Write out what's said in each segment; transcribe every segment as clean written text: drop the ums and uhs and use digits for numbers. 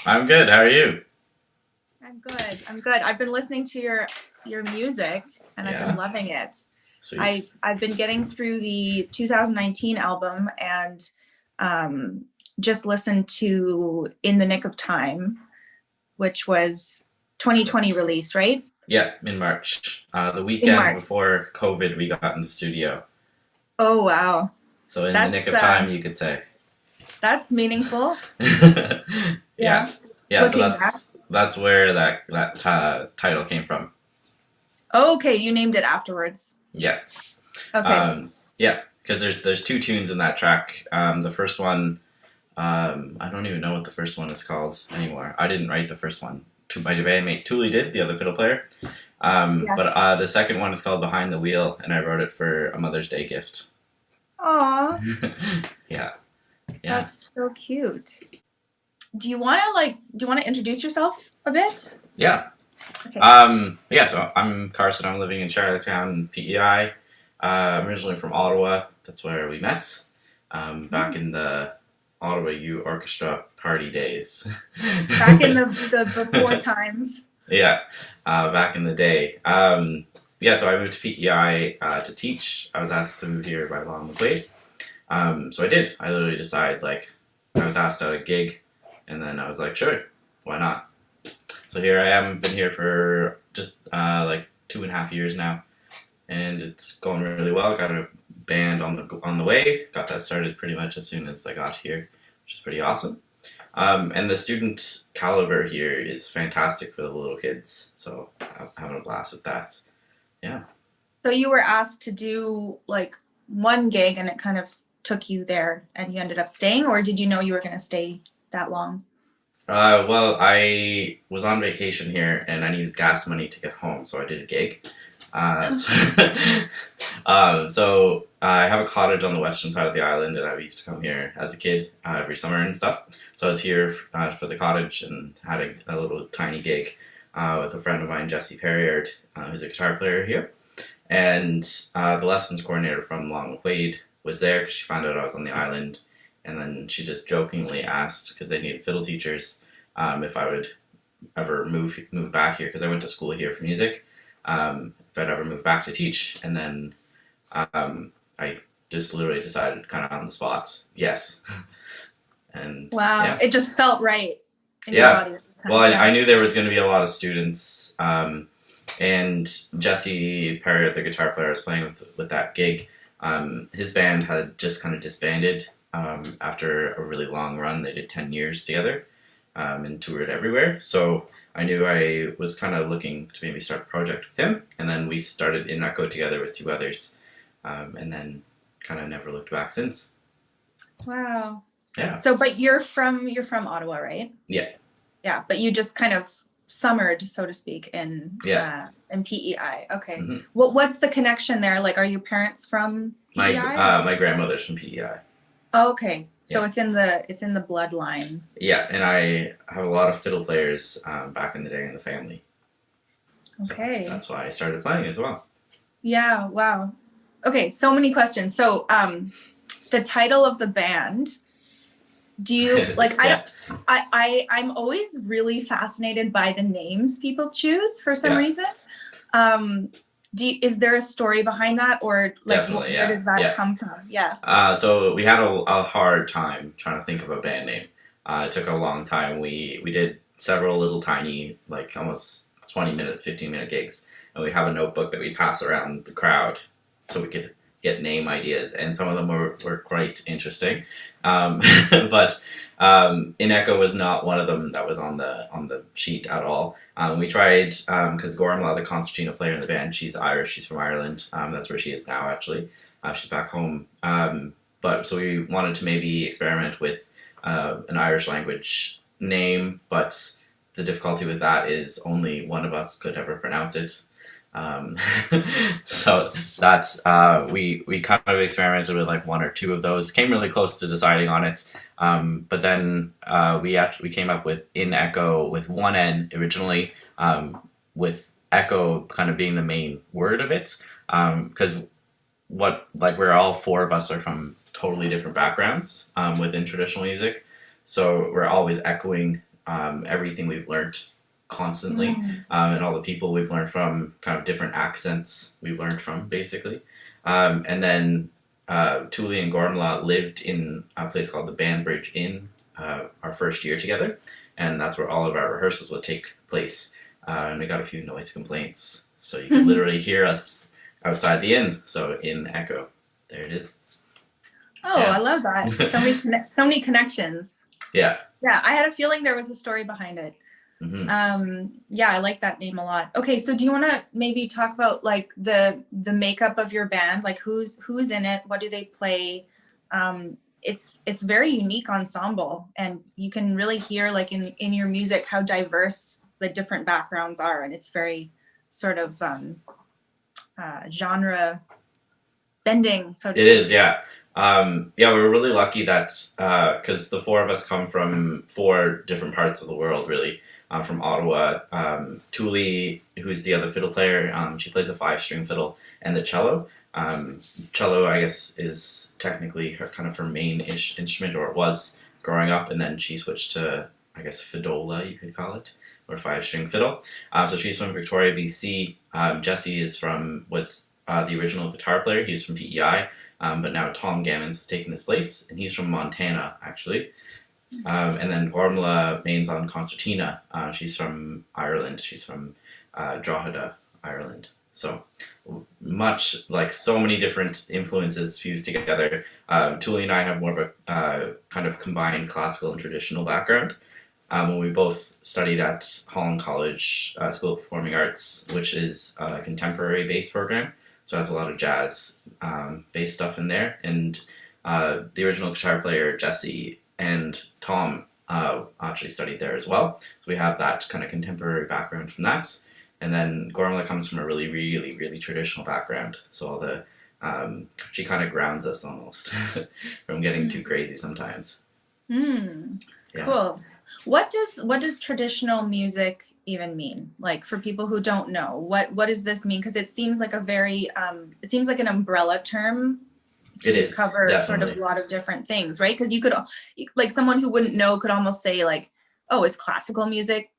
I'm good. How are you? I'm good. I'm good. I've been listening to your music and I've been Yeah, loving it. sweet. I've been getting through the 2019 album and um, just listened to In the Nick of Time, which was 2020 release, right? Yeah, in March. The In weekend March. before COVID, we got in the studio. Oh wow. So in the nick That's of time, you could say. that's meaningful. Yeah, Yeah. yeah. So Looking back. that's where that title came from. Oh, okay, you named it afterwards. Yeah, Okay. um, yeah. Because there's two tunes in that track. The first one, I don't even know what the first one is called anymore. I didn't write the first one. My bandmate Thule did, the other fiddle player. Yeah. But the second one is called Behind the Wheel, and I wrote it for a Mother's Day gift. Aw, Yeah, yeah, that's so cute. Do you want to introduce yourself a bit? yeah. Okay. Yeah, so I'm Karson. I'm living in Charlottetown, PEI. I'm originally from Ottawa. That's where we met. Back in the Ottawa U Orchestra party days. Back in the before times. Yeah, back in the day. Yeah, so I moved to PEI to teach. I was asked to move here by Law and McQuaid. So I did. I literally decided, like, I was asked out a gig, and then I was like, sure, why not? So here I am. Been here for just like 2.5 years now, and it's going really well. Got a band on the way. Got that started pretty much as soon as I got here, which is pretty awesome. And the student caliber here is fantastic for the little kids. So I'm having a blast with that. Yeah. So you were asked to do like one gig and it kind of took you there and you ended up staying, or did you know you were going to stay that long? Well, I was on vacation here and I needed gas money to get home, so I did a gig. So, so I have a cottage on the western side of the island, and I used to come here as a kid every summer and stuff. So I was here for the cottage and had a little tiny gig with a friend of mine, Jesse Perriard, who's a guitar player here. And the lessons coordinator from Long McQuaid was there because she found out I was on the island, and then she just jokingly asked because they needed fiddle teachers if I would ever move back here because I went to school here for music. If I'd ever move back to teach, and then I just literally decided kind of on the spot, yes, and Wow. yeah, It just felt right in your yeah. body at the Well, time. I Yeah. knew there was going to be a lot of students, and Jesse Perry, the guitar player I was playing with that gig, his band had just kind of disbanded after a really long run. They did 10 years together and toured everywhere. So I knew I was kind of looking to maybe start a project with him, and then we started InnEcho together with two others, and then kind of never looked back since. Wow. Yeah, So, but you're from Ottawa, right? yeah, Yeah, but you just kind of summered, so to speak, yeah. in PEI. Okay. hmm What's the connection there? Like, are your parents from PEI? My grandmother's from PEI. Oh, okay. So Yeah, it's in the bloodline. yeah, and I have a lot of fiddle players back in the day in the family, so Okay. that's why I started playing as well. Yeah, wow. Okay, so many questions. So, the title of the band, do you like I Yeah, don't I'm always really fascinated by the names people choose for some yeah, reason. Um, is there a story behind that, or like definitely, where yeah, does that yeah. come from? Yeah. So we had a hard time trying to think of a band name. It took a long time. We did several little tiny, like almost 20-minute, 15-minute gigs, and we have a notebook that we pass around the crowd so we could get name ideas, and some of them were quite interesting. Um, but InnEcho was not one of them that was on the sheet at all. We tried because Gormla, the concertina player in the band, she's Irish. She's from Ireland. That's where she is now, actually. She's back home. But so we wanted to maybe experiment with an Irish language name, but the difficulty with that is only one of us could ever pronounce it. Um, so that's we kind of experimented with like one or two of those. Came really close to deciding on it, but then we came up with In Echo with one N originally, with echo kind of being the main word of it, because what like we're all four of us are from totally different backgrounds within traditional music, so we're always echoing everything we've learned constantly, and all the people we've learned from, kind of different accents we've learned from, basically. And then Thule and Gormla lived in a place called the Banbridge Inn our first year together, and that's where all of our rehearsals would take place. And we got a few noise complaints, so you could literally hear us outside the inn. So InnEcho, there it is. Oh, yeah. I love that. So many connections. Yeah. Yeah, I had a feeling there was a story behind it. Yeah, I like that name a lot. Okay, so do you want to maybe talk about like the makeup of your band? Like who's in it? What do they play? It's very unique ensemble, and you can really hear like in your music how diverse the different backgrounds are, and it's very sort of genre bending. So it is, yeah. Yeah, we were really lucky that because the four of us come from 4 different parts of the world, really. From Ottawa, Thule, who's the other fiddle player, she plays a 5-string fiddle and the cello. Cello, I guess, is technically her main-ish instrument, or it was growing up, and then she switched to, I guess, fidola, you could call it, or 5-string fiddle. So she's from Victoria, BC. Jesse was the original guitar player. He was from PEI. But now Tom Gammons has taken his place, and he's from Montana, actually. And then Gormla mains on concertina. She's from Ireland. She's from Drogheda, Ireland. So much, like, so many different influences fused together. Thule and I have more of a kind of combined classical and traditional background. When we both studied at Holland College School of Performing Arts, which is a contemporary-based program. So it has a lot of jazz based stuff in there. And the original guitar player, Jesse, and Tom actually studied there as well. So we have that kind of contemporary background from that. And then Gormla comes from a really, really, really traditional background. So all the she kind of grounds us almost from getting too crazy sometimes. Yeah. Cool. What does traditional music even mean? Like, for people who don't know, what does this mean? Because it seems like it seems like an umbrella term to cover definitely. Sort of a lot of different things, right? Because you could, like, someone who wouldn't know could almost say like, oh, is classical music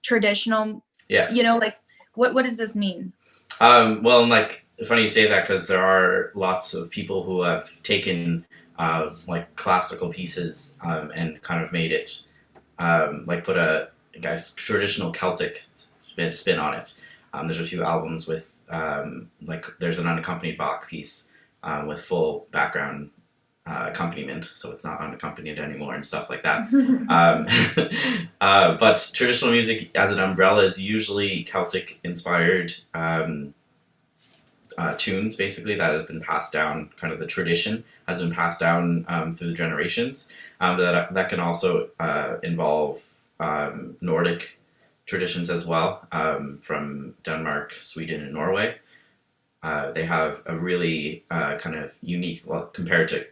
traditional? Yeah. You know, like, what does this mean? Well, like, funny you say that, because there are lots of people who have taken like classical pieces and kind of made it like put a traditional Celtic spin on it. There's a few albums with like there's an unaccompanied Bach piece with full background accompaniment, so it's not unaccompanied anymore and stuff like that. But traditional music as an umbrella is usually Celtic inspired tunes, basically, that have been passed down. Kind of the tradition has been passed down through the generations. That can also involve Nordic traditions as well, from Denmark, Sweden, and Norway. They have a really kind of unique, well, compared to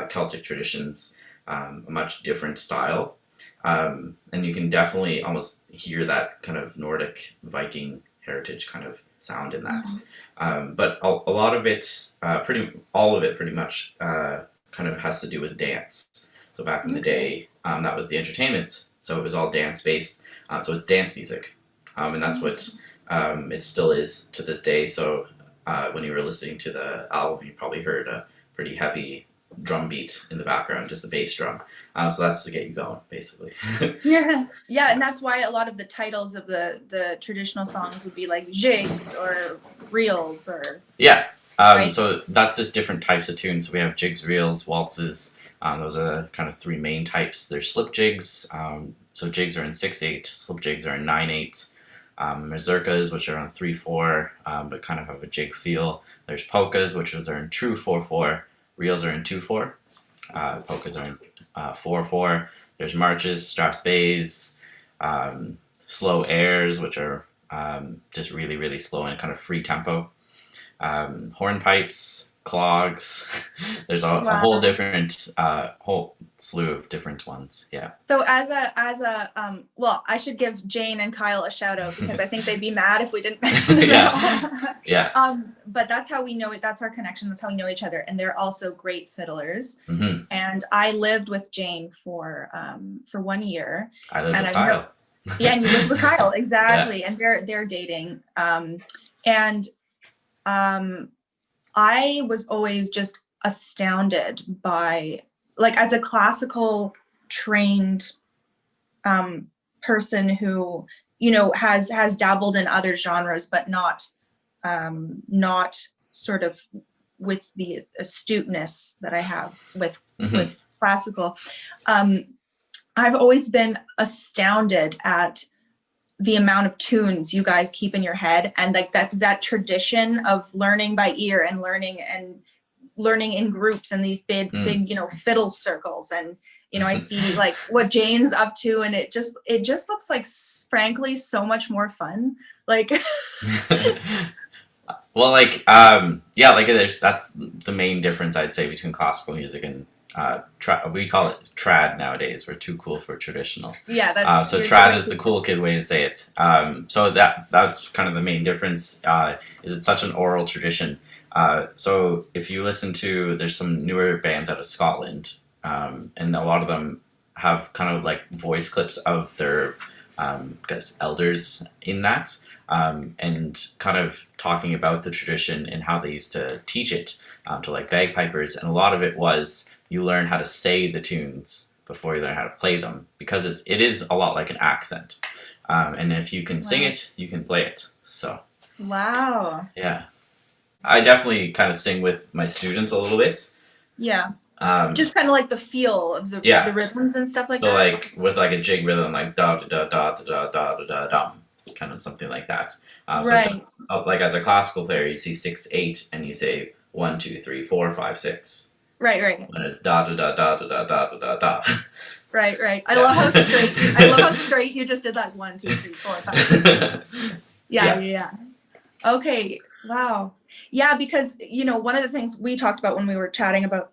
Celtic traditions, a much different style. And you can definitely almost hear that kind of Nordic Viking heritage kind of sound in that. But a lot of it, all of it pretty much kind of has to do with dance. So back in the day, that was the entertainment. So it was all dance-based. So it's dance music. And that's what it still is to this day. So when you were listening to the album, you probably heard a pretty heavy drum beat in the background, just the bass drum. So that's to get you going, basically. Yeah, and that's why a lot of the titles of the traditional songs would be like jigs or reels or... Yeah. Right? So that's just different types of tunes. So we have jigs, reels, waltzes. Those are kind of 3 main types. There's slip jigs. So jigs are in 6/8, slip jigs are in 9/8. Mazurkas, which are on 3/4, but kind of have a jig feel. There's polkas, which are in true 4/4. Reels are in 2/4. Polkas are in 4/4. There's marches, strathspeys, slow airs, which are just really, really slow and kind of free tempo. Hornpipes, clogs. There's a whole different whole slew of different ones. Yeah. So well, I should give Jane and Kyle a shout out because I think they'd be mad if we didn't mention them all. Yeah. But that's how we know it. That's our connection. That's how we know each other. And they're also great fiddlers. Mm-hmm. And I lived with Jane for 1 year. I lived with Kyle. Yeah, and you lived with Kyle, exactly. Yeah. And they're dating. I was always just astounded by, like, as a classical trained person who, you know, has dabbled in other genres, but not sort of with the astuteness that I have with classical. I've always been astounded at the amount of tunes you guys keep in your head, and like that tradition of learning by ear and learning in groups and these big, you know, fiddle circles. And, you know, I see like what Jane's up to, and it just looks like, frankly, so much more fun. Like, well, like, yeah, like that's the main difference I'd say between classical music and we call it trad nowadays. We're too cool for traditional. Yeah, that's so trad is the cool kid way to say it. So that's kind of the main difference. Is it's such an oral tradition. So if you listen to, there's some newer bands out of Scotland, and a lot of them have kind of like voice clips of their I guess elders in that, and kind of talking about the tradition and how they used to teach it to like bagpipers. And a lot of it was you learn how to say the tunes before you learn how to play them, because it is a lot like an accent. And if you can sing it, you can play it. So wow. Yeah. I definitely kind of sing with my students a little bit. Yeah. Just kind of like the feel of the rhythms and stuff like that. So like with like a jig rhythm, like da da da da da da da da dum, kind of something like that. Right. So like as a classical player, you see 6 8, and you say 1 2 3 4 5 6. Right. When it's da da da da da da da da da. Right. I love how straight you just did that. 1 2 3 4 5 6. Yeah. Okay. Wow. Yeah, because, you know, one of the things we talked about when we were chatting about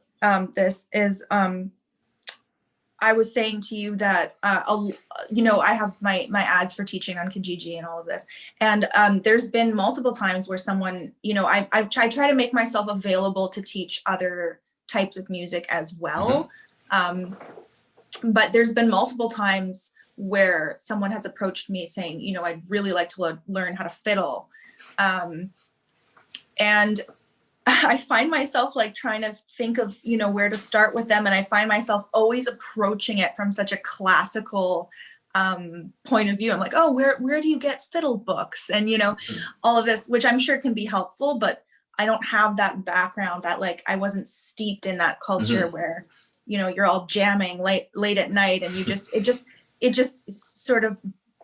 this is I was saying to you that you know, I have my ads for teaching on Kijiji and all of this, and there's been multiple times where someone, you know, I try to make myself available to teach other types of music as well, but there's been multiple times where someone has approached me saying, you know, I'd really like to learn how to fiddle, and I find myself like trying to think of, you know, where to start with them. And I find myself always approaching it from such a classical point of view. I'm like, oh, where do you get fiddle books? And, you know, all of this, which I'm sure can be helpful, but I don't have that background, that like, I wasn't steeped in that culture where, you know, you're all jamming late at night, and it just sort of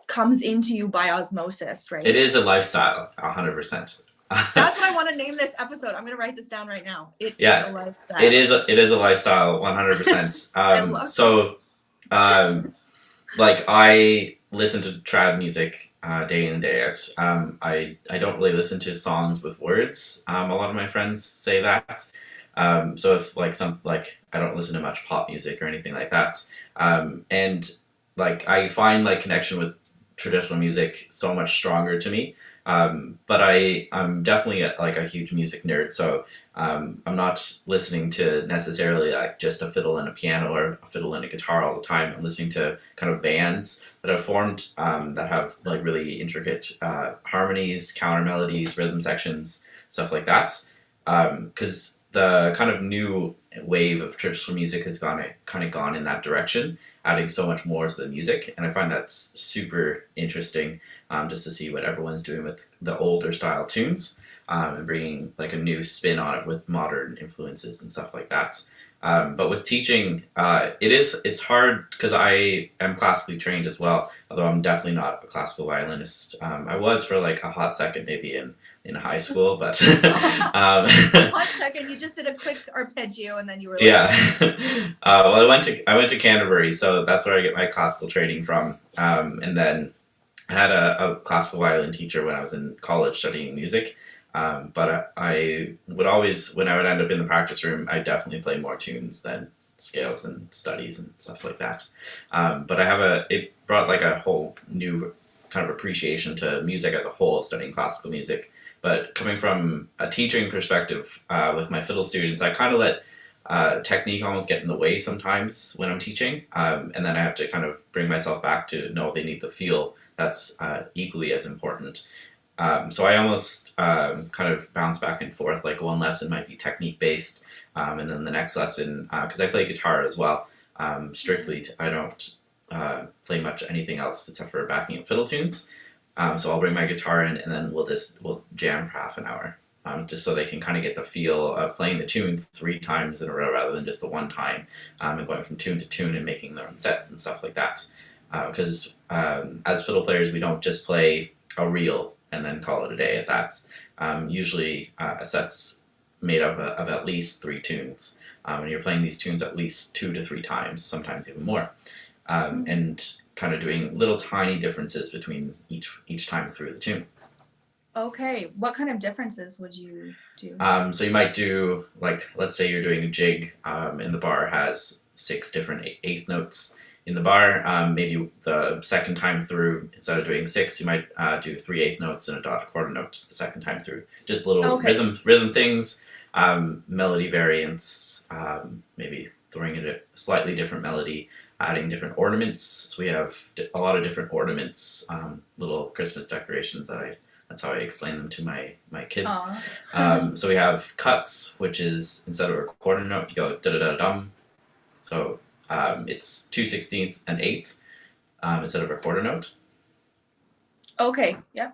comes into you by osmosis, right? It is a lifestyle, 100%. That's what I want to name this episode. I'm going to write this down right now. It is a lifestyle. It is a lifestyle, 100%. So, like, I listen to trad music day in and day out. I don't really listen to songs with words. A lot of my friends say that. So if like I don't listen to much pop music or anything like that. And like I find like connection with traditional music so much stronger to me. But I'm definitely a huge music nerd, so I'm not listening to necessarily like just a fiddle and a piano or a fiddle and a guitar all the time. I'm listening to kind of bands that have formed that have like really intricate harmonies, counter melodies, rhythm sections, stuff like that. Because the kind of new wave of traditional music has gone in that direction, adding so much more to the music, and I find that's super interesting. Just to see what everyone's doing with the older style tunes, and bringing like a new spin on it with modern influences and stuff like that. But with teaching, it's hard because I am classically trained as well, although I'm definitely not a classical violinist. I was for like a hot second maybe in high school, but a hot second, you just did a quick arpeggio and then you were like, well, I went to Canterbury, so that's where I get my classical training from, and then I had a classical violin teacher when I was in college studying music, But I would always, when I would end up in the practice room, I definitely play more tunes than scales and studies and stuff like that. But it brought like a whole new kind of appreciation to music as a whole, studying classical music. But coming from a teaching perspective, with my fiddle students, I kind of let technique almost get in the way sometimes when I'm teaching, and then I have to kind of bring myself back to know they need the feel. That's equally as important. So I almost kind of bounce back and forth. Like one lesson might be technique based, and then the next lesson, because I play guitar as well, strictly. I don't play much anything else except for backing up fiddle tunes. So I'll bring my guitar in, and then we'll jam for half an hour, just so they can kind of get the feel of playing the tune 3 times in a row rather than just the one time, and going from tune to tune and making their own sets and stuff like that. Because as fiddle players, we don't just play a reel and then call it a day at that. Usually a set's made up of at least 3 tunes, and you're playing these tunes at least 2 to 3 times, sometimes even more, and kind of doing little tiny differences between each time through the tune. Okay, what kind of differences would you do? So you might do, like, let's say you're doing a jig, and the bar has 6 different eighth notes in the bar. Maybe the second time through, instead of doing 6, you might do 3 eighth notes and a dotted quarter note the second time through. Just little rhythm things, melody variants, maybe throwing in a slightly different melody, adding different ornaments. So we have a lot of different ornaments, little Christmas decorations that's how I explain them to my kids. So we have cuts, which is, instead of a quarter note, you go da-da-da-dum. So it's 2/16 and eighth, instead of a quarter note. Okay, yeah.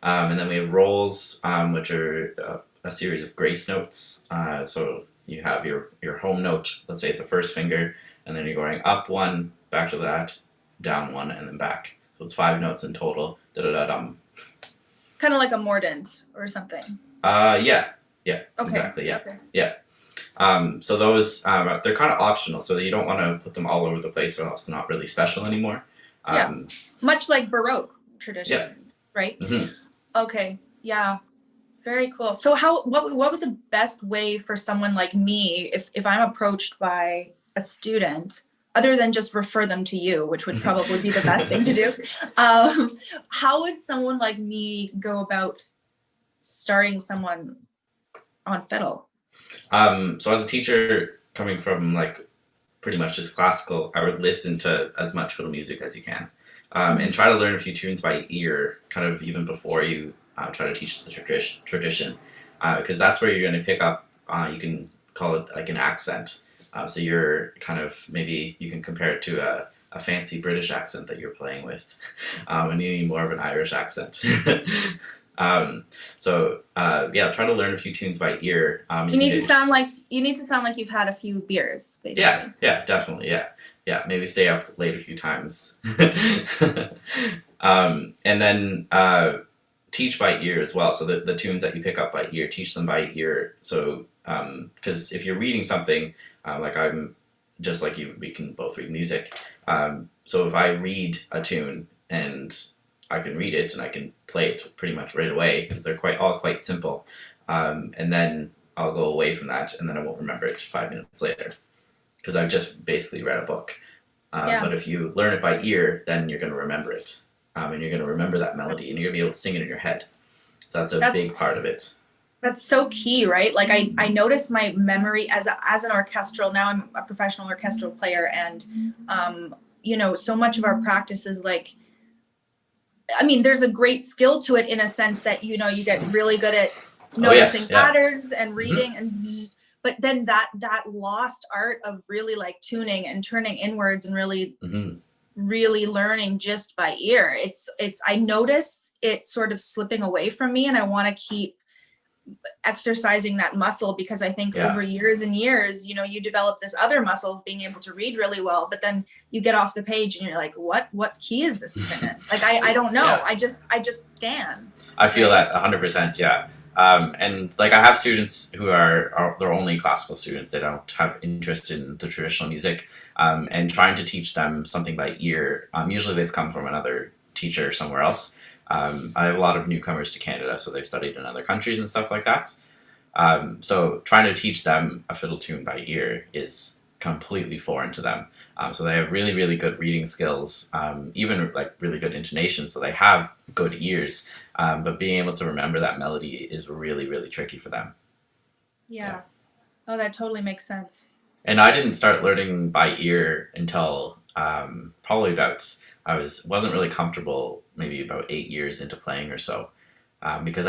And then we have rolls, which are a series of grace notes. So you have your home note, let's say it's a first finger, and then you're going up 1, back to that, down 1, and then back. So it's 5 notes in total. Da-da-da-dum. Kind of like a mordant or something. Yeah, Okay. exactly, yeah, Okay. yeah. So those, they're kind of optional, so that you don't want to put them all over the place, or else they're not really special anymore. Yeah, much like Baroque tradition, right? Mm-hmm. Okay, yeah, very cool. So what would the best way for someone like me, if I'm approached by a student, other than just refer them to you, which would probably be the best thing to do, how would someone like me go about starting someone on fiddle? So as a teacher, coming from like pretty much just classical, I would listen to as much fiddle music as you can, and try to learn a few tunes by ear, kind of even before you try to teach the tradition, because that's where you're going to pick up, you can call it like an accent. So you're kind of, maybe you can compare it to a fancy British accent that you're playing with, and you need more of an Irish accent. Yeah, try to learn a few tunes by ear. You need to sound like you've had a few beers, basically. Yeah, definitely. Yeah. Maybe stay up late a few times, and then teach by ear as well. So the tunes that you pick up by ear, teach them by ear. So because if you're reading something, like I'm just like you, we can both read music. So if I read a tune and I can read it and I can play it pretty much right away, because they're all quite simple. And then I'll go away from that, and then I won't remember it 5 minutes later, because I've just basically read a book. But if you learn it by ear, then you're going to remember it, and you're going to remember that melody, and you're going to be able to sing it in your head. So that's a big part of it. That's so key, right? Like I noticed my memory as an orchestral. Now I'm a professional orchestral player, and so much of our practice is like, I mean, there's a great skill to it in a sense that you get really good at noticing patterns and reading, and but then that lost art of really like tuning and turning inwards and really really learning just by ear. It's I noticed it sort of slipping away from me, and I want to keep exercising that muscle, because I think over years and years, you develop this other muscle of being able to read really well, but then you get off the page and you're like, what key is this even in? Like, I don't know. I just scan. I feel that 100%. Yeah. And like I have students who are they're only classical students. They don't have interest in the traditional music, and trying to teach them something by ear. Usually they've come from another teacher somewhere else. I have a lot of newcomers to Canada, so they've studied in other countries and stuff like that. So trying to teach them a fiddle tune by ear is completely foreign to them. So they have really, really good reading skills, even like really good intonation. So they have good ears, but being able to remember that melody is really, really tricky for them. Yeah. Oh, that totally makes sense. And I didn't start learning by ear until probably wasn't really comfortable, maybe about 8 years into playing or so, because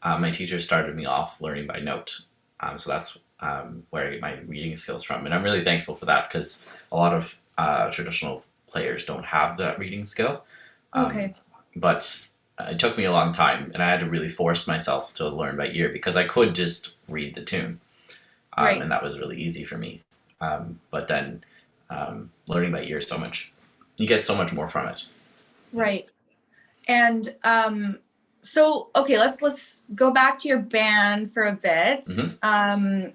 my teacher started me off learning by note. So that's where I get my reading skills from. And I'm really thankful for that because a lot of traditional players don't have that reading skill. Okay. But it took me a long time, and I had to really force myself to learn by ear because I could just read the tune. Right. And that was really easy for me. But then learning by ear you get so much more from it. Right. And so, okay, let's go back to your band for a bit. Mm-hmm.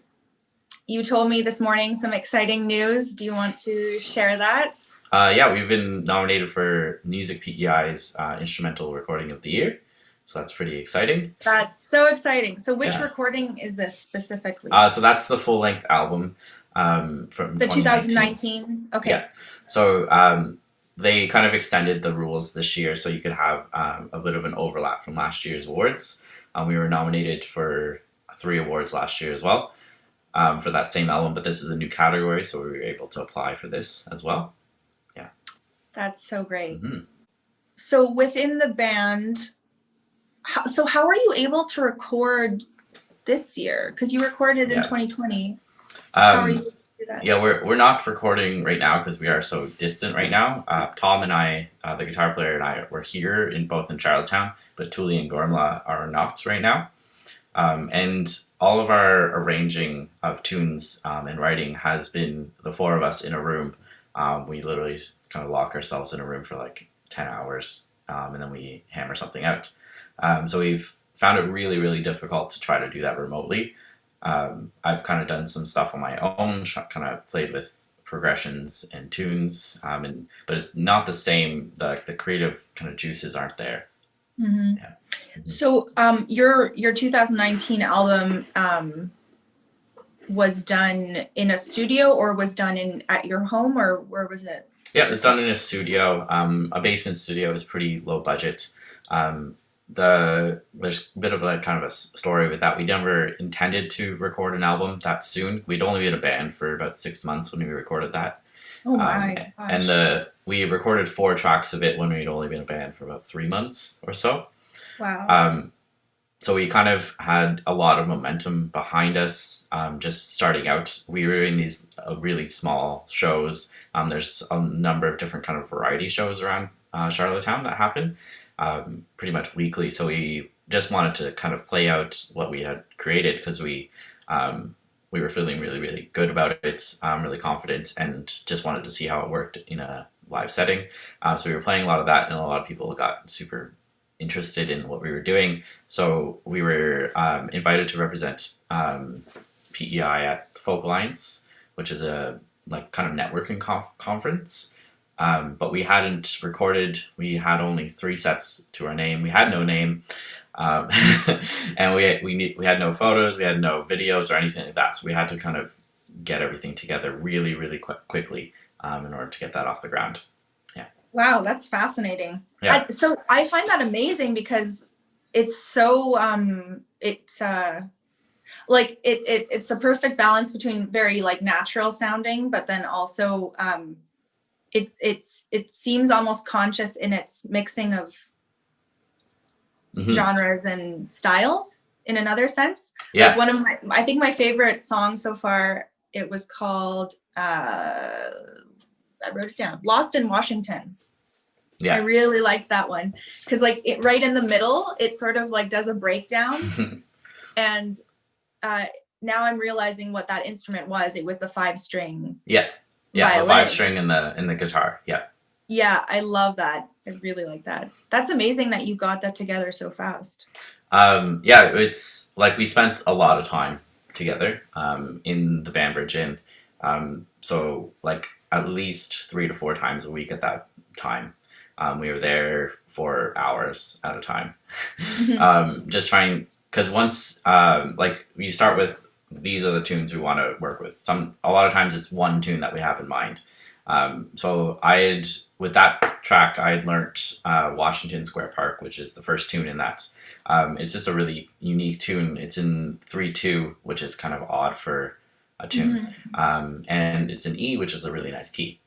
You told me this morning some exciting news. Do you want to share that? Yeah, we've been nominated for Music PEI's Instrumental Recording of the Year. So that's pretty exciting. That's so exciting. So which recording is this specifically? So that's the full-length album from the 2019. Okay. Yeah. So they kind of extended the rules this year so you could have a bit of an overlap from last year's awards. We were nominated for 3 awards last year as well for that same album, but this is a new category, so we were able to apply for this as well. Yeah. That's so great. Mm-hmm. So within the band, how are you able to record this year? Because you recorded in 2020. How are you able to do that? Yeah, we're not recording right now because we are so distant right now. Tom and I, the guitar player, and I were here both in Charlottetown, but Tuli and Gormla are not right now. And all of our arranging of tunes and writing has been the 4 of us in a room. We literally kind of lock ourselves in a room for like 10 hours and then we hammer something out. So we've found it really, really difficult to try to do that remotely. I've kind of done some stuff on my own, kind of played with progressions and tunes, but it's not the same. The creative kind of juices aren't there. Mm-hmm. Yeah. Mm-hmm. So your 2019 album was done in a studio or was done at your home, or where was it? Yeah, it was done in a studio. A basement studio is pretty low budget. There's a bit of a kind of a story with that. We never intended to record an album that soon. We'd only been a band for about 6 months when we recorded that. Oh my gosh. And we recorded 4 tracks of it when we'd only been a band for about 3 months or so. Wow. So we kind of had a lot of momentum behind us. Just starting out, we were doing these really small shows. There's a number of different kind of variety shows around Charlottetown that happen pretty much weekly. So we just wanted to kind of play out what we had created because we were feeling really, really good about it, really confident, and just wanted to see how it worked in a live setting. So we were playing a lot of that, and a lot of people got super interested in what we were doing. So we were invited to represent PEI at Folk Alliance, which is a like kind of networking conference. But we hadn't recorded. We had only 3 sets to our name. We had no name, and we had no photos. We had no videos or anything like that. So we had to kind of get everything together really, really quickly in order to get that off the ground. Yeah. Wow, that's fascinating. Yeah. So I find that amazing because it's so it's like it's a perfect balance between very like natural sounding, but then also it seems almost conscious in its mixing of genres and styles in another sense. Yeah. Like I think my favorite song so far, it was called I wrote it down, Lost in Washington. Yeah. I really liked that one because like it right in the middle, it sort of like does a breakdown. And now I'm realizing what that instrument was. It was the 5-string. Yeah. Yeah, violin. the 5-string in the guitar. Yeah. Yeah, I love that. I really like that. That's amazing that you got that together so fast. Yeah, it's like we spent a lot of time together in the Banbridge Inn. So like at least 3 to 4 times a week at that time. We were there for hours at a time, Mhm. just trying, because once like you start with these are the tunes we want to work with. A lot of times it's one tune that we have in mind. So with that track, I had learnt Washington Square Park, which is the first tune in that. It's just a really unique tune. It's in 3/2, which is kind of odd for a tune. Mhm. And it's an E, which is a really nice key.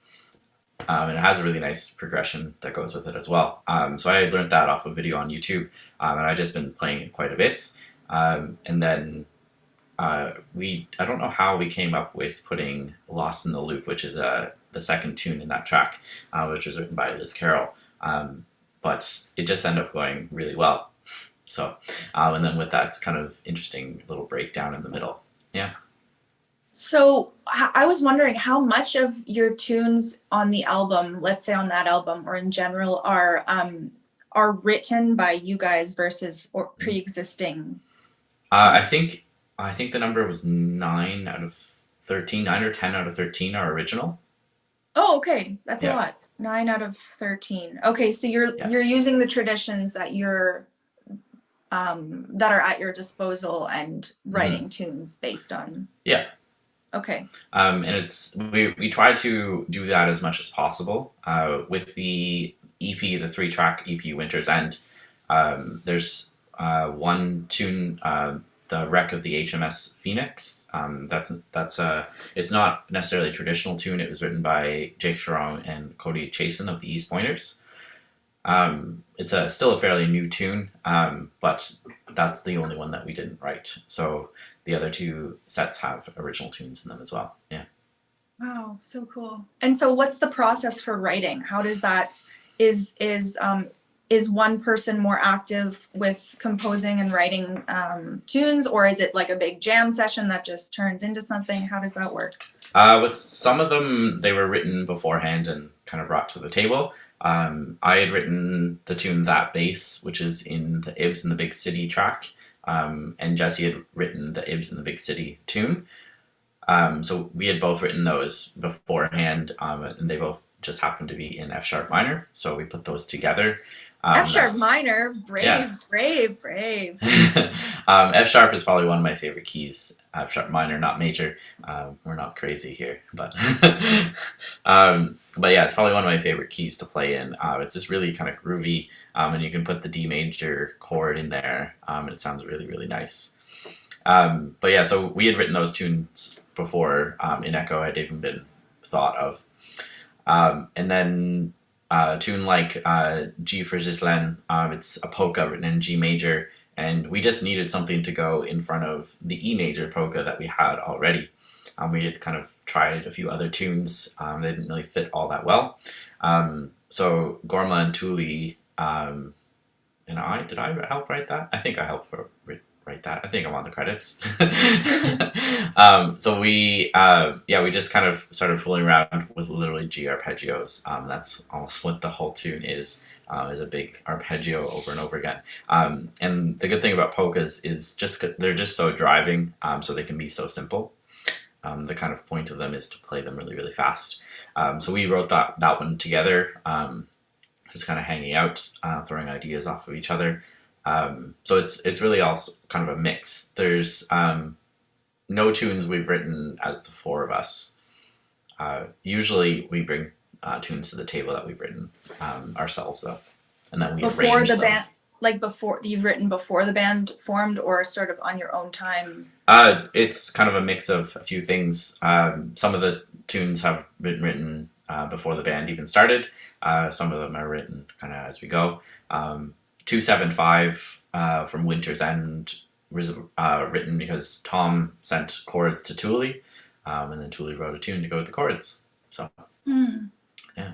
And it has a really nice progression that goes with it as well. So I had learned that off a video on YouTube, and I've just been playing it quite a bit. And then I don't know how we came up with putting Lost in the Loop, which is the second tune in that track, which was written by Liz Carroll. But it just ended up going really well. So, and then with that kind of interesting little breakdown in the middle. Yeah. So I was wondering how much of your tunes on the album, let's say on that album or in general, are written by you guys versus or pre-existing. I think the number was 9 out of 13, 9 or 10 out of 13 are original. Oh, okay, that's Yeah. a lot. 9 out of 13. Okay, so you're Yeah. you're using the traditions that that are at your disposal and writing tunes based on. Yeah. Okay. And we try to do that as much as possible. With the EP, the 3-track EP Winter's End, there's one tune, the Wreck of the HMS Phoenix. It's not necessarily a traditional tune. It was written by Jake Sharon and Cody Chasen of the East Pointers. It's still a fairly new tune, but that's the only one that we didn't write. So the other 2 sets have original tunes in them as well. Yeah. Wow, so cool. And so what's the process for writing? How does that is one person more active with composing and writing tunes, or is it like a big jam session that just turns into something? How does that work? With some of them, they were written beforehand and kind of brought to the table. I had written the tune That Bass, which is in the Ibs in the Big City track, and Jesse had written the Ibs in the Big City tune. So we had both written those beforehand, and they both just happened to be in F sharp minor. So we put those together. F sharp minor, brave, yeah. brave. F sharp is probably one of my favorite keys. F sharp minor, not major. We're not crazy here, but but yeah, it's probably one of my favorite keys to play in. It's just really kind of groovy, and you can put the D major chord in there, and it sounds really, really nice. But yeah, so we had written those tunes before InnEcho had even been thought of, and then a tune like G for Ghislaine, it's a polka written in G major, and we just needed something to go in front of the E major polka that we had already. We had kind of tried a few other tunes. They didn't really fit all that well. So Gorma and Thule and did I help write that? I think I helped write that. I think I'm on the credits. So we just kind of started fooling around with literally G arpeggios. That's almost what the whole tune is a big arpeggio over and over again. And the good thing about polkas is they're just so driving, so they can be so simple. The kind of point of them is to play them really, really fast. So we wrote that one together, just kind of hanging out, throwing ideas off of each other. So it's really also kind of a mix. There's no tunes we've written as the 4 of us. Usually we bring tunes to the table that we've written ourselves, though, and then we arrange them. Band, like before you've written before the band formed, or sort of on your own time. It's kind of a mix of a few things. Some of the tunes have been written before the band even started. Some of them are written kind of as we go. 275 from Winter's End was written because Tom sent chords to Thule, and then Thule wrote a tune to go with the chords. So, yeah.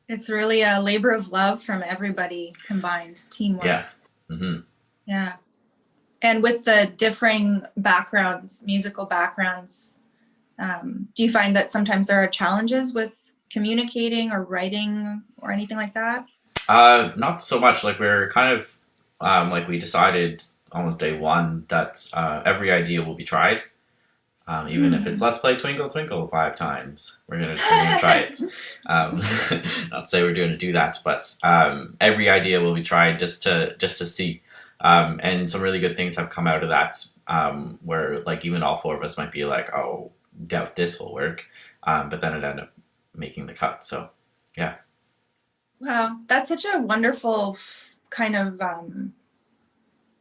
It's really a labor of love from everybody combined, teamwork. Yeah. Mm-hmm. Yeah. And with the differing backgrounds, musical backgrounds, do you find that sometimes there are challenges with communicating or writing or anything like that? Not so much. Like we're kind of like we decided almost day one that every idea will be tried. Even if it's let's play Twinkle Twinkle 5 times, we're gonna try it. Um, not say we're going to do that, but every idea will be tried just to see. And some really good things have come out of that, where like even all four of us might be like, oh, doubt this will work, but then it ended up making the cut. So yeah. Wow, that's such a wonderful kind of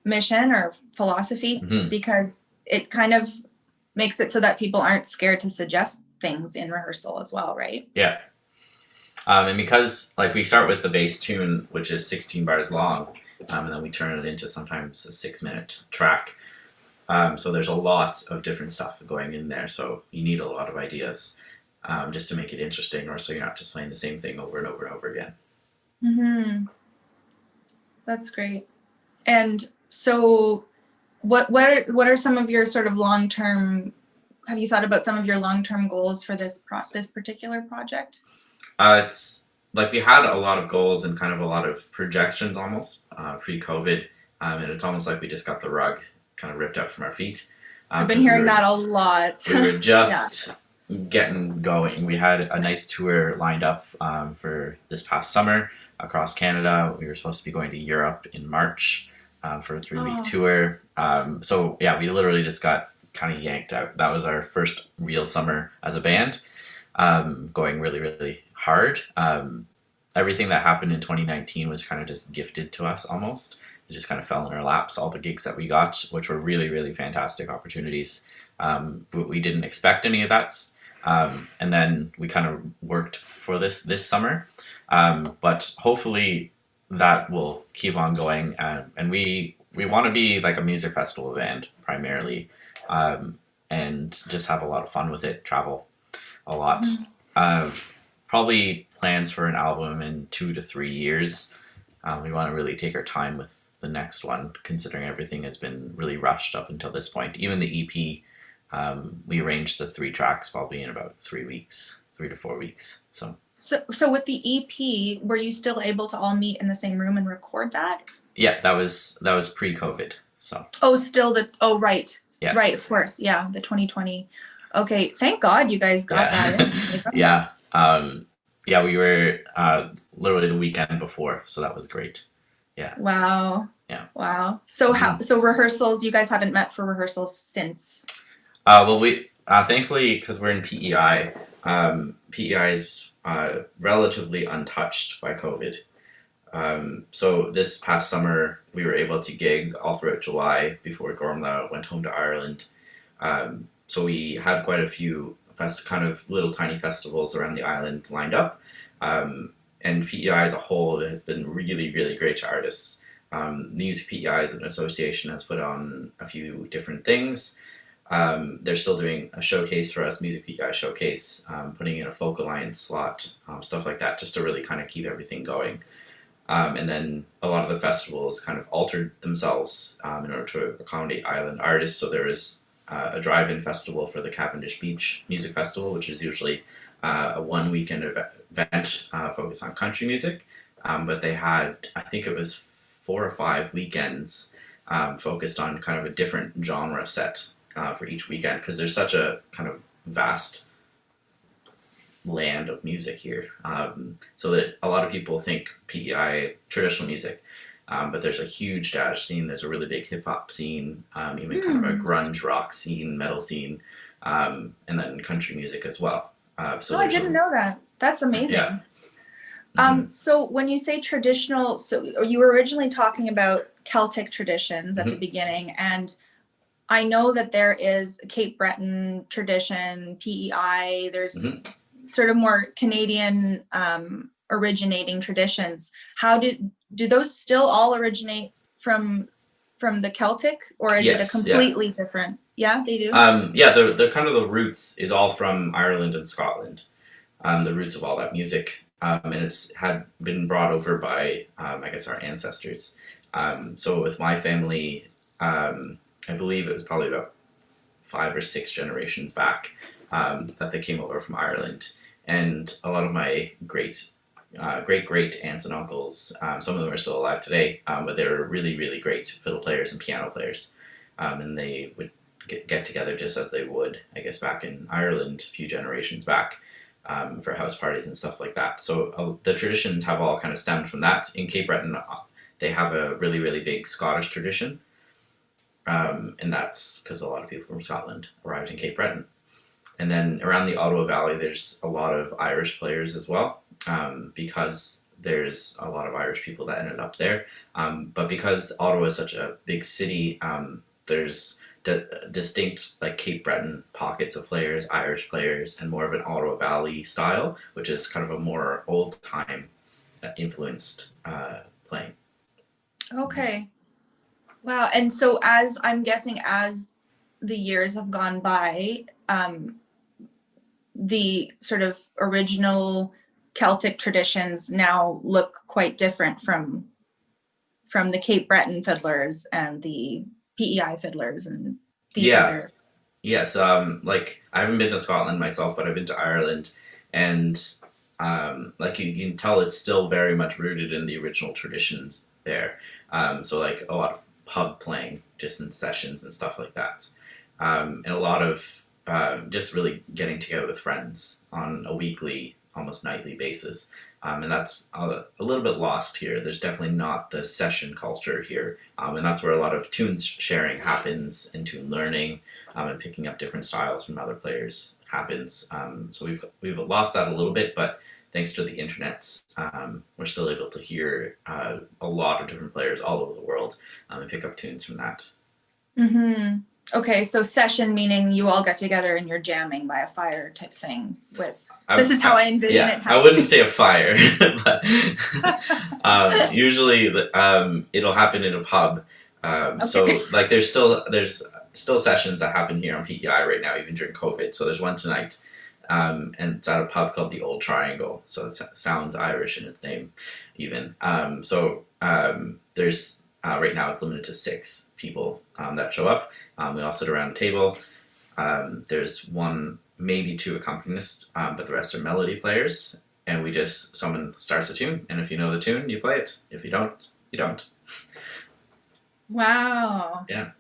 mission or philosophy, Mm-hmm. because it kind of makes it so that people aren't scared to suggest things in rehearsal as well, right? Yeah. And because like we start with the bass tune, which is 16 bars long, and then we turn it into sometimes a 6-minute track. So there's a lot of different stuff going in there. So you need a lot of ideas, just to make it interesting, or so you're not just playing the same thing over and over and over again. Mm-hmm. That's great. And so what are some of your sort of long-term, have you thought about some of your long-term goals for this particular project? It's like we had a lot of goals and kind of a lot of projections almost pre-COVID, and it's almost like we just got the rug kind of ripped out from our feet. I've been hearing that a lot. We were just getting going. We had a nice tour lined up for this past summer across Canada. We were supposed to be going to Europe in March for a 3-week tour. So yeah, we literally just got kind of yanked out. That was our first real summer as a band, going really, really hard. Everything that happened in 2019 was kind of just gifted to us almost. It just kind of fell in our laps, all the gigs that we got, which were really, really fantastic opportunities. But we didn't expect any of that. And then we kind of worked for this summer. But hopefully that will keep on going. And we want to be like a music festival band primarily, and just have a lot of fun with it, travel a lot. Probably plans for an album in 2 to 3 years. We want to really take our time with the next one, considering everything has been really rushed up until this point. Even the EP, we arranged the 3 tracks probably in about 3 weeks, 3 to 4 weeks. So with the EP, were you still able to all meet in the same room and record that? Yeah, that was pre-COVID. So right. Yeah. Right, of course. Yeah, the 2020. Okay, thank God you guys got that in. Yeah. Yeah, we were literally the weekend before, so that was great. Yeah. Wow. Yeah. Wow. So so rehearsals, you guys haven't met for rehearsals since? Well, we thankfully, because we're in PEI, PEI is relatively untouched by COVID. So this past summer, we were able to gig all throughout July before Gormla went home to Ireland. So we had quite a few kind of little tiny festivals around the island lined up. And PEI as a whole have been really, really great to artists. The Music PEI as an association has put on a few different things. They're still doing a showcase for us, Music PEI Showcase, putting in a Folk Alliance slot, stuff like that, just to really kind of keep everything going. And then a lot of the festivals kind of altered themselves in order to accommodate island artists. So there is a drive-in festival for the Cavendish Beach Music Festival, which is usually a one-weekend event focused on country music. But they had, I think it was 4 or 5 weekends focused on kind of a different genre set for each weekend, because there's such a kind of vast land of music here. So that a lot of people think PEI traditional music, but there's a huge jazz scene, there's a really big hip-hop scene, even kind of a grunge rock scene, metal scene, and then country music as well. So I didn't know that. That's amazing. Yeah. Mm-hmm. So when you say traditional, so you were originally talking about Celtic traditions at the beginning, and I know that there is Cape Breton tradition, PEI, there's sort of more Canadian originating traditions. How do those still all originate from the Celtic, or is it a completely different? Yeah, they do. Yeah, the kind of the roots is all from Ireland and Scotland. The roots of all that music, and it's had been brought over by I guess our ancestors. So with my family, I believe it was probably about 5 or 6 generations back that they came over from Ireland, and a lot of my great aunts and uncles, some of them are still alive today, but they were really, really great fiddle players and piano players, and they would get together just as they would, I guess, back in Ireland a few generations back, for house parties and stuff like that. So the traditions have all kind of stemmed from that. In Cape Breton, they have a really, really big Scottish tradition, and that's because a lot of people from Scotland arrived in Cape Breton. And then around the Ottawa Valley, there's a lot of Irish players as well, because there's a lot of Irish people that ended up there. But because Ottawa is such a big city, there's distinct like Cape Breton pockets of players, Irish players, and more of an Ottawa Valley style, which is kind of a more old time influenced playing. Okay. Wow. And so as I'm guessing, as the years have gone by, the sort of original Celtic traditions now look quite different from the Cape Breton fiddlers and the PEI fiddlers and these other. Yes, like I haven't been to Scotland myself, but I've been to Ireland, and like you can tell it's still very much rooted in the original traditions there. So like a lot of pub playing, just in sessions and stuff like that, and a lot of just really getting together with friends on a weekly, almost nightly basis. And that's a little bit lost here. There's definitely not the session culture here. And that's where a lot of tunes sharing happens, and tune learning, and picking up different styles from other players happens. So we've lost that a little bit, but thanks to the internet, we're still able to hear a lot of different players all over the world, and pick up tunes from that. Mm-hmm. Okay, so session meaning you all get together and you're jamming by a fire type thing with... This is how I envision it happening. I wouldn't say a fire, but usually it'll happen in a pub. Okay. So like there's still sessions that happen here on PEI right now, even during COVID. So there's one tonight, and it's at a pub called the Old Triangle. So it sounds Irish in its name, even. There's right now it's limited to 6 people that show up. We all sit around a table. There's one, maybe 2 accompanists, but the rest are melody players. And someone starts a tune, and if you know the tune, you play it. If you don't, you don't. Wow. Yeah.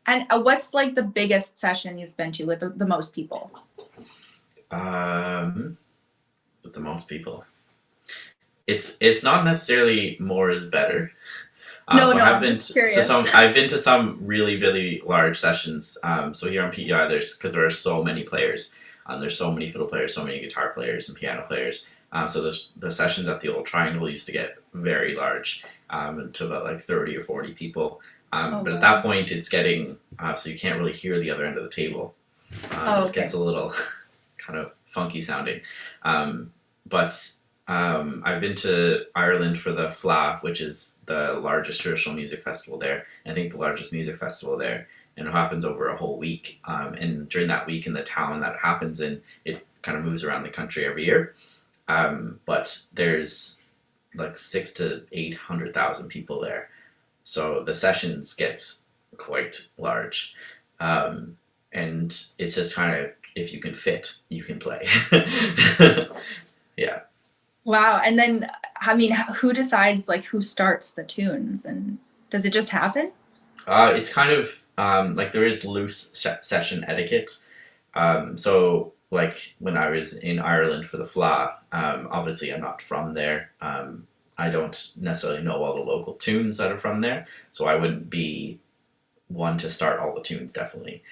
And what's like the biggest session you've been to with the most people? With the most people, it's not necessarily more is better. I've been to some really, really large sessions. So here on PEI, because there are so many players, there's so many fiddle players, so many guitar players and piano players. So the sessions at the Old Triangle used to get very large, to about like 30 or 40 people. But at that point, it's getting so you can't really hear the other end of the table. It gets a little kind of funky sounding. I've been to Ireland for the Fleadh, which is the largest traditional music festival there. I think the largest music festival there, and it happens over a whole week. And during that week in the town that it happens in, it kind of moves around the country every year. But there's like 600,000 to 800,000 people there, so the sessions gets quite large. And it's just kind of, if you can fit, you can play. Yeah. Wow. And then, I mean, who decides like who starts the tunes, and does it just happen? It's kind of like there is loose session etiquette. So like when I was in Ireland for the Fleadh, obviously I'm not from there. I don't necessarily know all the local tunes that are from there, so I wouldn't be one to start all the tunes, definitely.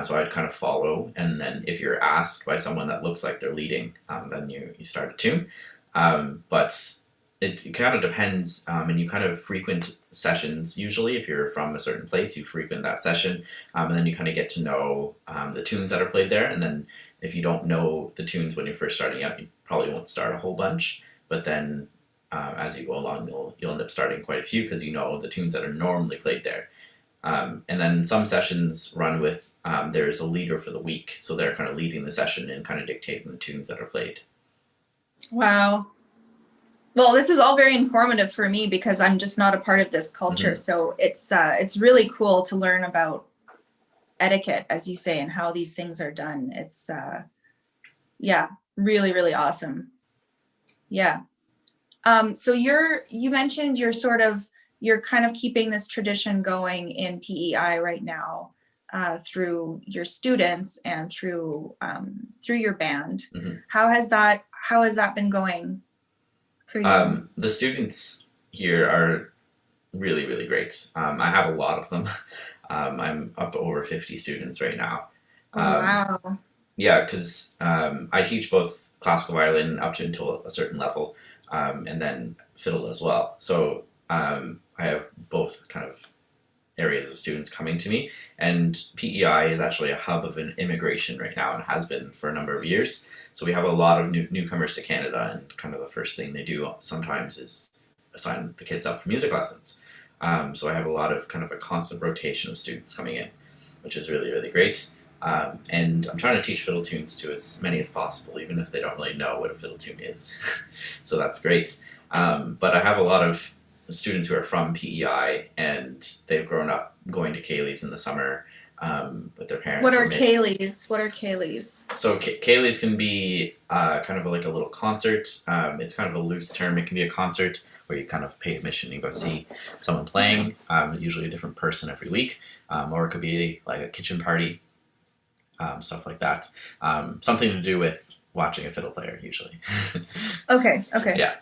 So I'd kind of follow, and then if you're asked by someone that looks like they're leading, then you start a tune. But it kind of depends, and you kind of frequent sessions. Usually if you're from a certain place, you frequent that session, and then you kind of get to know the tunes that are played there. And then if you don't know the tunes when you're first starting out, you probably won't start a whole bunch, but then as you go along, you'll end up starting quite a few, because you know the tunes that are normally played there. And then some sessions run with, there's a leader for the week, so they're kind of leading the session and kind of dictating the tunes that are played. Wow. Well, this is all very informative for me, because I'm just not a part of this culture. Mm-hmm. So it's really cool to learn about etiquette, as you say, and how these things are done. It's yeah, really, really awesome. Yeah. So you mentioned you're kind of keeping this tradition going in PEI right now. through your students and through your band. Mhm. How has that been going for you? The students here are really, really great. I have a lot of them. I'm up over 50 students right now. Oh, Um, wow. yeah, because I teach both classical violin up to until a certain level, and then fiddle as well. So I have both kind of areas of students coming to me, and PEI is actually a hub of an immigration right now and has been for a number of years. So we have a lot of newcomers to Canada, and kind of the first thing they do sometimes is assign the kids up for music lessons. So I have a lot of kind of a constant rotation of students coming in, which is really, really great. And I'm trying to teach fiddle tunes to as many as possible, even if they don't really know what a fiddle tune is. So that's great. But I have a lot of students who are from PEI, and they've grown up going to Kaylee's in the summer with their parents. What are Kaylee's? What are Kaylee's? So Kaylee's can be kind of like a little concert. It's kind of a loose term. It can be a concert where you kind of pay admission and go see someone playing, usually a different person every week, or it could be like a kitchen party, stuff like that. Something to do with watching a fiddle player, usually. Okay. Yeah.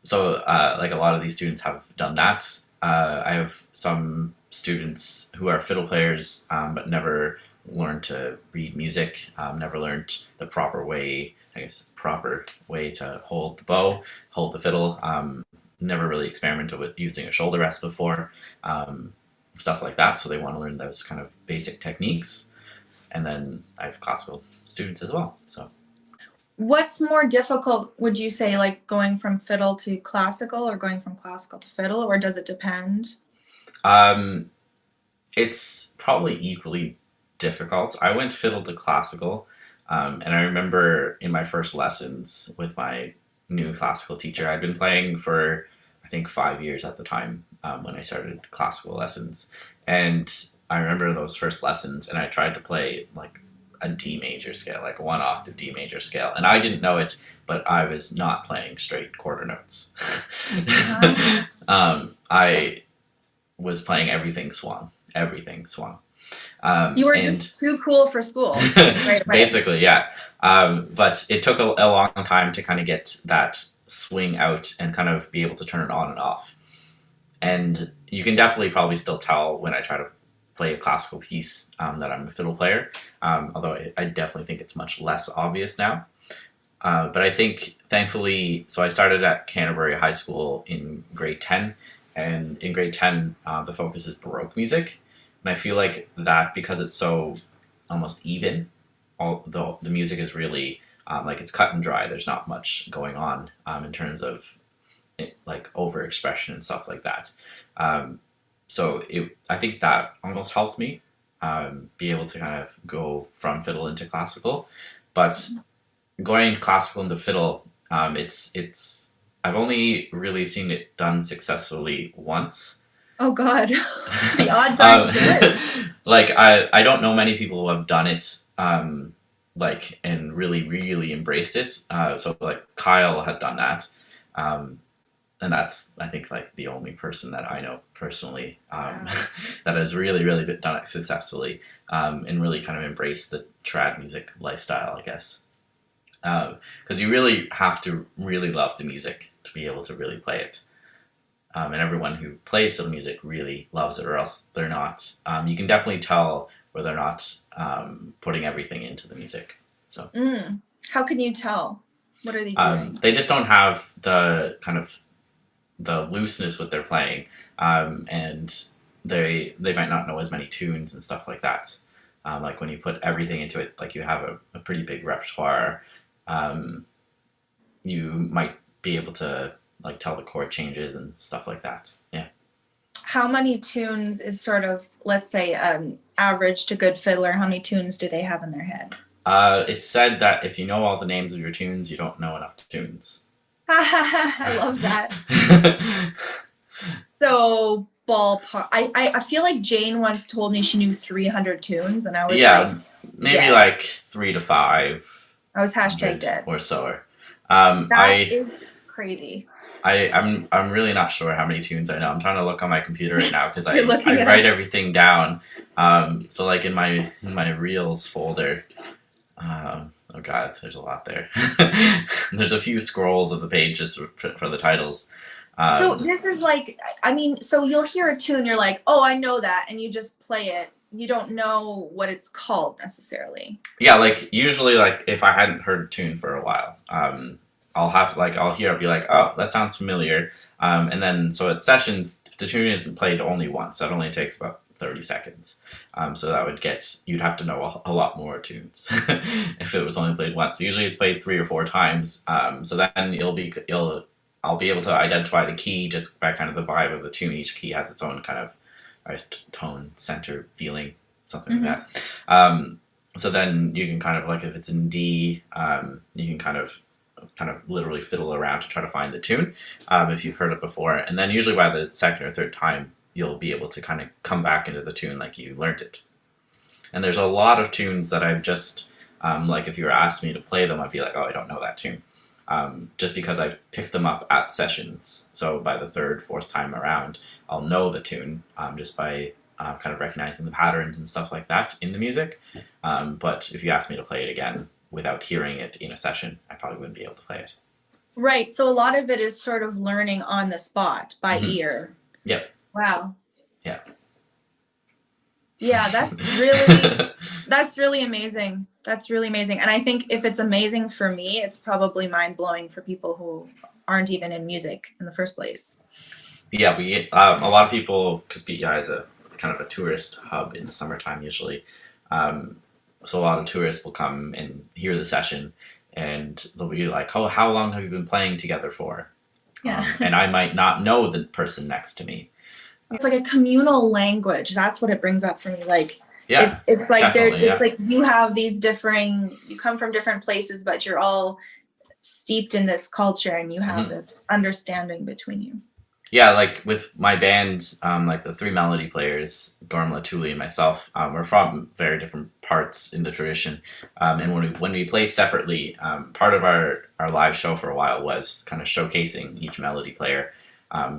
So like a lot of these students have done that. I have some students who are fiddle players, but never learned to read music, never learned the proper way to hold the bow, hold the fiddle, never really experimented with using a shoulder rest before, stuff like that. So they want to learn those kind of basic techniques. And then I have classical students as well. So what's more difficult, would you say, like going from fiddle to classical or going from classical to fiddle, or does it depend? It's probably equally difficult. I went fiddle to classical, and I remember in my first lessons with my new classical teacher, I'd been playing for, I think, 5 years at the time when I started classical lessons. And I remember those first lessons, and I tried to play like a D major scale, like a 1 octave D major scale. And I didn't know it, but I was not playing straight quarter notes. I was playing everything swung. You were just too cool for school. Right. Basically, yeah. But it took a long time to kind of get that swing out and kind of be able to turn it on and off. And you can definitely probably still tell when I try to play a classical piece that I'm a fiddle player, although I definitely think it's much less obvious now. But I think, thankfully, so I started at Canterbury High School in grade 10, and in grade 10, the focus is Baroque music. And I feel like that, because it's so almost even, all the music is really, like it's cut and dry. There's not much going on in terms of like overexpression and stuff like that. So I think that almost helped me be able to kind of go from fiddle into classical. But going classical into fiddle, I've only really seen it done successfully once. Oh God, the odds are good. Like I don't know many people who have done it like and really, really embraced it. So like Kyle has done that. And that's, I think, like the only person that I know personally that has really, really done it successfully and really kind of embraced the trad music lifestyle, I guess. Because you really have to really love the music to be able to really play it. And everyone who plays fiddle music really loves it, or else they're not. You can definitely tell where they're not putting everything into the music. So, how can you tell? What are they doing? They just don't have the kind of the looseness with their playing, and they might not know as many tunes and stuff like that. Like when you put everything into it, like you have a pretty big repertoire, you might be able to like tell the chord changes and stuff like that. Yeah. How many tunes is sort of, let's say, average to good fiddler? How many tunes do they have in their head? It's said that if you know all the names of your tunes, you don't know enough tunes. I love that. So ballpark. I feel like Jane once told me she knew 300 tunes, and I was maybe dead. Like 3 to 5. I was #dead or so. That is crazy. I'm really not sure how many tunes I know. I'm trying to look on my computer right now because I Looking it write up. everything down. So like in my reels folder, oh god, there's a lot there. There's a few scrolls of the pages for the titles. So this is like, I mean, so you'll hear a tune, you're like, oh, I know that, and you just play it. You don't know what it's called necessarily. Yeah, like usually, like if I hadn't heard a tune for a while, I'll hear, I'll be like, oh, that sounds familiar, and then so at sessions, the tune isn't played only once. That only takes about 30 seconds. So that you'd have to know a lot more tunes if it was only played once. Usually it's played 3 or 4 times. So then I'll be able to identify the key just by kind of the vibe of the tune. Each key has its own kind of tone, center, feeling, something like that. So then you can kind of like if it's in D, you can kind of literally fiddle around to try to find the tune if you've heard it before. And then usually by the second or third time, you'll be able to kind of come back into the tune like you learned it. And there's a lot of tunes that I've just, like if you were asked me to play them, I'd be like, oh, I don't know that tune. Just because I've picked them up at sessions. So by the third, fourth time around, I'll know the tune just by kind of recognizing the patterns and stuff like that in the music. But if you ask me to play it again without hearing it in a session, I probably wouldn't be able to play it. Right. So a lot of it is sort of learning on the spot by ear. Yep. Wow. Yeah. Yeah, that's really amazing. That's really amazing. And I think if it's amazing for me, it's probably mind-blowing for people who aren't even in music in the first place. Yeah, we get a lot of people, because PEI is a kind of a tourist hub in the summertime usually. So a lot of tourists will come and hear the session, and they'll be like, "Oh, how long have you been playing together for?" Yeah. And I might not know the person next to me. It's like a communal language. That's what it brings up for me. Like, Yeah, it's like it's like you have you come from different places, but you're all steeped in this culture and you have this understanding between you. Yeah, like with my band, like the 3 melody players, Gormla, Thule, and myself, we're from very different parts in the tradition. And when we play separately, part of our live show for a while was kind of showcasing each melody player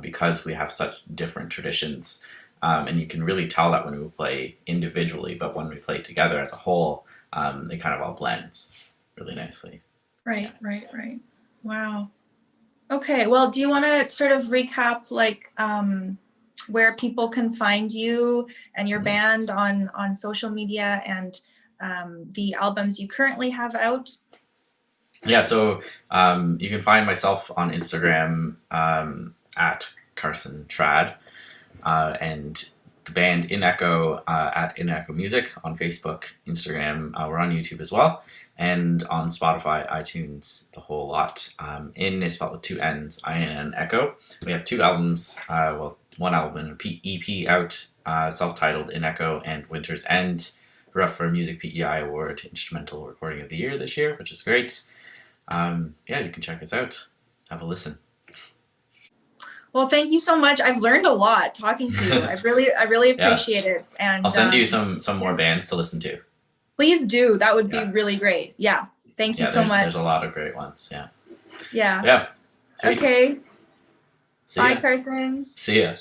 because we have such different traditions. And you can really tell that when we play individually, but when we play together as a whole, it kind of all blends really nicely. Right, right, right. Wow. Okay, well, do you want to sort of recap like where people can find you and your band on social media and the albums you currently have out? Yeah, so you can find myself on Instagram at Karson Trad, and the band InnEcho at InnEcho Music on Facebook, Instagram. We're on YouTube as well, and on Spotify, iTunes, the whole lot. In is spelled with 2 N's, INNEcho. We have 2 albums, one album and EP out, self-titled InnEcho and Winter's End. We're up for a Music PEI Award Instrumental Recording of the Year this year, which is great. Yeah, you can check us out. Have a listen. Well, thank you so much. I've learned a lot talking to you. I really appreciate it. And I'll send you some more bands to listen to. Please do. That would be really great. Yeah. Thank you so much. There's a lot of great ones. Yeah. Yeah. Yeah. Sweet. Okay. See Bye, ya. Karson. See ya.